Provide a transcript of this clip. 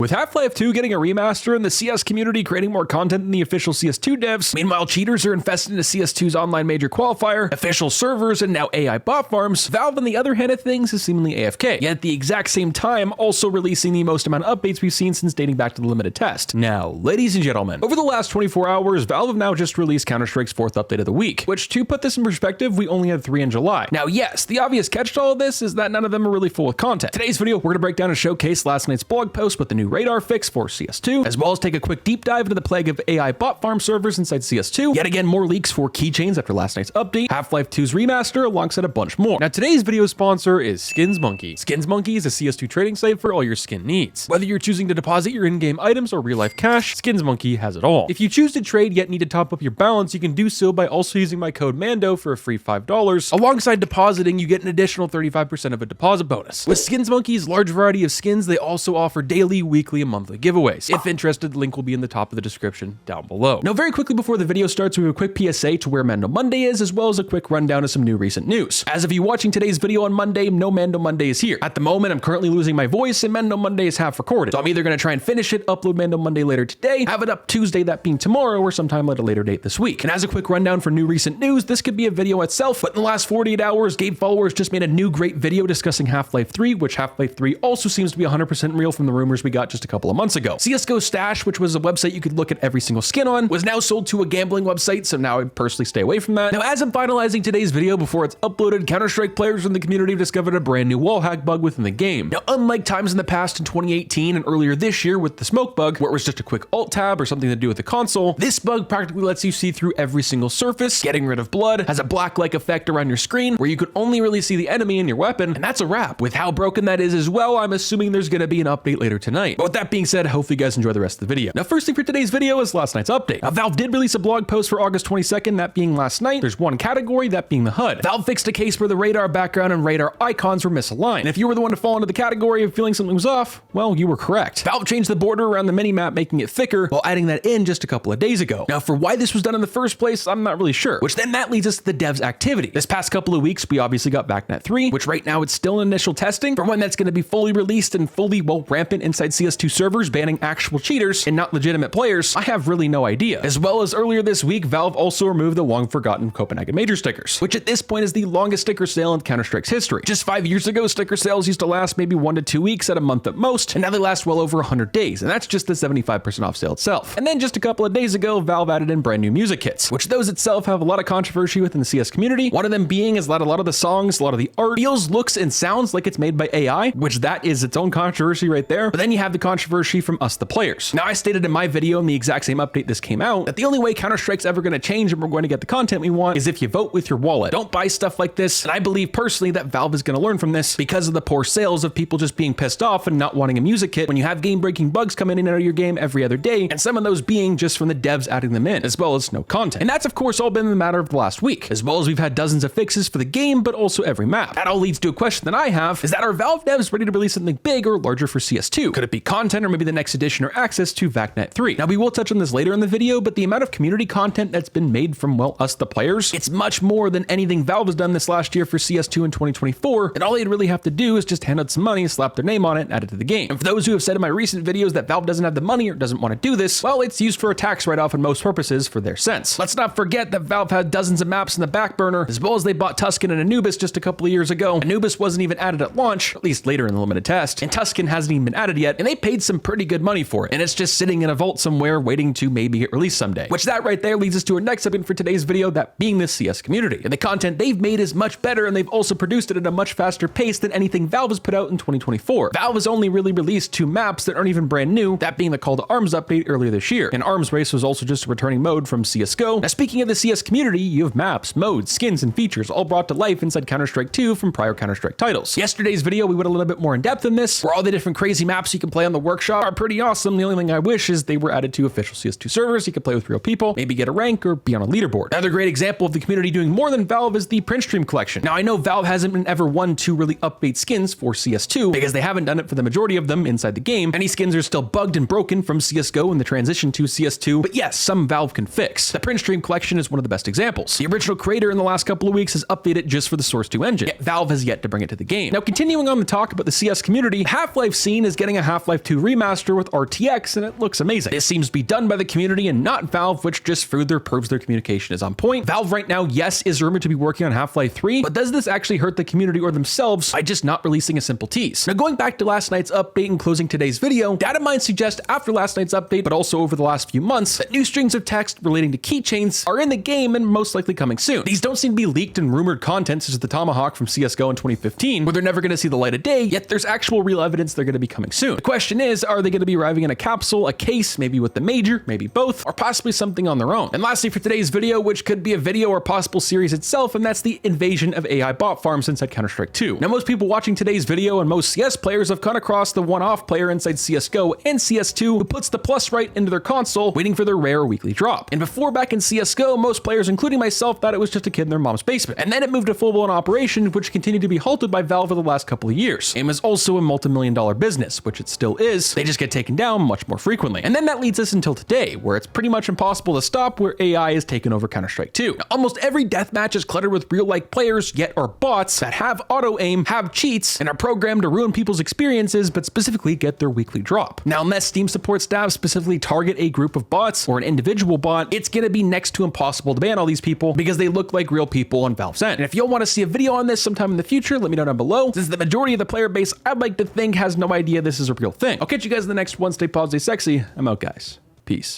With Half-Life 2 getting a remaster and the CS community creating more content than the official CS2 devs, meanwhile cheaters are infested into CS2's online major qualifier, official servers, and now AI bot farms, Valve on the other hand of things is seemingly AFK, yet at the exact same time also releasing the most amount of updates we've seen since dating back to the limited test. Now, ladies and gentlemen, over the last 24 hours, Valve have now just released Counter-Strike's 4th update of the week, which to put this in perspective, we only had 3 in July. Now yes, the obvious catch to all of this is that none of them are really full of content. Today's video, we're going to break down and showcase last night's blog post with the new radar fix for CS2, as well as take a quick deep dive into the plague of AI bot farm servers inside CS2, yet again more leaks for Keychains after last night's update, Half-Life 2's remaster, alongside a bunch more. Now today's video sponsor is SkinsMonkey. SkinsMonkey is a CS2 trading site for all your skin needs. Whether you're choosing to deposit your in-game items or real-life cash, SkinsMonkey has it all. If you choose to trade yet need to top up your balance, you can do so by also using my code MANDO for a free $5. Alongside depositing, you get an additional 35% of a deposit bonus. With SkinsMonkey's large variety of skins, they also offer daily, weekly, and monthly giveaways. If interested, the link will be in the top of the description down below. Now, very quickly before the video starts, we have a quick PSA to where Mando Monday is, as well as a quick rundown of some new recent news. As of you watching today's video on Monday, no Mando Monday is here. At the moment, I'm currently losing my voice, and Mando Monday is half recorded. So I'm either going to try and finish it, upload Mando Monday later today, have it up Tuesday, that being tomorrow, or sometime at a later date this week. And as a quick rundown for new recent news, this could be a video itself, but in the last 48 hours, Gabe Followers just made a new great video discussing Half-Life 3, which Half-Life 3 also seems to be 100% real from the rumors we got just a couple of months ago. CSGO Stash, which was a website you could look at every single skin on, was now sold to a gambling website, so now I personally stay away from that. Now, as I'm finalizing today's video before it's uploaded, Counter-Strike players in the community have discovered a brand new Wallhack bug within the game. Now, unlike times in the past in 2018 and earlier this year with the smoke bug, where it was just a quick alt-tab or something to do with the console, this bug practically lets you see through every single surface, getting rid of blood, has a black-like effect around your screen, where you could only really see the enemy and your weapon, and that's a wrap. With how broken that is as well, I'm assuming there's going to be an update later tonight. But with that being said, hopefully you guys enjoy the rest of the video. Now, first thing for today's video is last night's update. Now, Valve did release a blog post for August 22nd, that being last night. There's one category, that being the HUD. Valve fixed a case where the radar background and radar icons were misaligned. And if you were the one to fall into the category of feeling something was off, well, you were correct. Valve changed the border around the minimap, making it thicker, while adding that in just a couple of days ago. Now, for why this was done in the first place, I'm not really sure, which then that leads us to the devs activity. This past couple of weeks, we obviously got VACNet 3, which right now it's still in initial testing. For when that's going to be fully released and fully, well, rampant inside CS2 servers, banning actual cheaters and not legitimate players, I have really no idea. As well as earlier this week, Valve also removed the long-forgotten Copenhagen Major stickers, which at this point is the longest sticker sale in Counter-Strike's history. Just 5 years ago, sticker sales used to last maybe 1 to 2 weeks at a month at most, and now they last well over 100 days, and that's just the 75% off sale itself. And then just a couple of days ago, Valve added in brand new music kits, which those itself have a lot of controversy within the CS community. One of them being is that a lot of the songs, a lot of the art feels, looks, and sounds like it's made by AI, which that is its own controversy right there. But then you have the controversy from us, the players. Now, I stated in my video in the exact same update this came out that the only way Counter-Strike's ever going to change and we're going to get the content we want is if you vote with your wallet. Don't buy stuff like this, and I believe personally that Valve is going to learn from this because of the poor sales of people just being pissed off and not wanting a music kit when you have game-breaking bugs coming in and out of your game every other day, and some of those being just from the devs adding them in, as well as no content. And that's of course all been in the matter of the last week, as well as we've had dozens of fixes for the game, but also every map. That all leads to a question that I have, is that are Valve devs ready to release something big or larger for CS2? Could it be content or maybe the next edition or access to VACNet 3? Now, we will touch on this later in the video, but the amount of community content that's been made from, well, us the players, it's much more than anything Valve has done this last year for CS2 in 2024, and all they'd really have to do is just hand out some money, slap their name on it, and add it to the game. And for those who have said in my recent videos that Valve doesn't have the money or doesn't want to do this, well, it's used for a tax write-off in most purposes for their sense. Let's not forget that Valve had dozens of maps in the back burner, as well as they bought Tuscan and Anubis just a couple of years ago. Anubis wasn't even added at launch, at least later in the limited test, and Tuscan hasn't even been added yet, and they paid some pretty good money for it, and it's just sitting in a vault somewhere waiting to maybe get released someday. Which that right there leads us to our next subject for today's video, that being the CS community. And the content they've made is much better, and they've also produced it at a much faster pace than anything Valve has put out in 2024. Valve has only really released 2 maps that aren't even brand new, that being the Call to Arms update earlier this year. And Arms Race was also just a returning mode from CSGO. Now, speaking of the CS community, you have maps, modes, skins, and features all brought to life inside Counter-Strike 2 from prior Counter-Strike titles. Yesterday's video, we went a little bit more in depth in this, where all the different crazy maps you can play on the workshop are pretty awesome. The only thing I wish is they were added to official CS2 servers. You could play with real people, maybe get a rank or be on a leaderboard. Another great example of the community doing more than Valve is the Print Stream collection. Now, I know Valve hasn't been ever one to really update skins for CS2 because they haven't done it for the majority of them inside the game. Many skins are still bugged and broken from CSGO and the transition to CS2, but yes, some Valve can fix. The Print Stream collection is one of the best examples. The original creator in the last couple of weeks has updated just for the Source 2 engine, yet Valve has yet to bring it to the game. Now, continuing on the talk about the CS community, Half-Life scene is getting a Half-Life Half-Life 2 remaster with RTX, and it looks amazing. This seems to be done by the community and not Valve, which just further proves their communication is on point. Valve right now, yes, is rumored to be working on Half-Life 3, but does this actually hurt the community or themselves by just not releasing a simple tease? Now, going back to last night's update and closing today's video, data mines suggest after last night's update, but also over the last few months, that new strings of text relating to keychains are in the game and most likely coming soon. These don't seem to be leaked and rumored content such as the Tomahawk from CSGO in 2015, where they're never going to see the light of day, yet there's actual real evidence they're going to be coming soon. The question is, are they going to be arriving in a capsule, a case, maybe with the major, maybe both, or possibly something on their own? And lastly, for today's video, which could be a video or possible series itself, and that's the invasion of AI bot farms inside Counter-Strike 2. Now, most people watching today's video and most CS players have come across the one-off player inside CSGO and CS2 who puts the plus right into their console, waiting for their rare weekly drop. And before, back in CSGO, most players, including myself, thought it was just a kid in their mom's basement. And then it moved to full-blown operation, which continued to be halted by Valve for the last couple of years. And was also a multi-million-dollar business, which it still is. They just get taken down much more frequently. And then that leads us until today, where it's pretty much impossible to stop, where AI is taking over Counter-Strike 2. Now, almost every deathmatch is cluttered with real-like players, yet are bots that have auto-aim, have cheats, and are programmed to ruin people's experiences, but specifically get their weekly drop. Now, unless Steam support staff specifically target a group of bots or an individual bot, it's gonna be next to impossible to ban all these people because they look like real people on Valve's end. And if you'll want to see a video on this sometime in the future, let me know down below, since the majority of the player base I'd like to think has no idea this is a real thing. I'll catch you guys in the next one. Stay positive, stay sexy. I'm out, guys. Peace.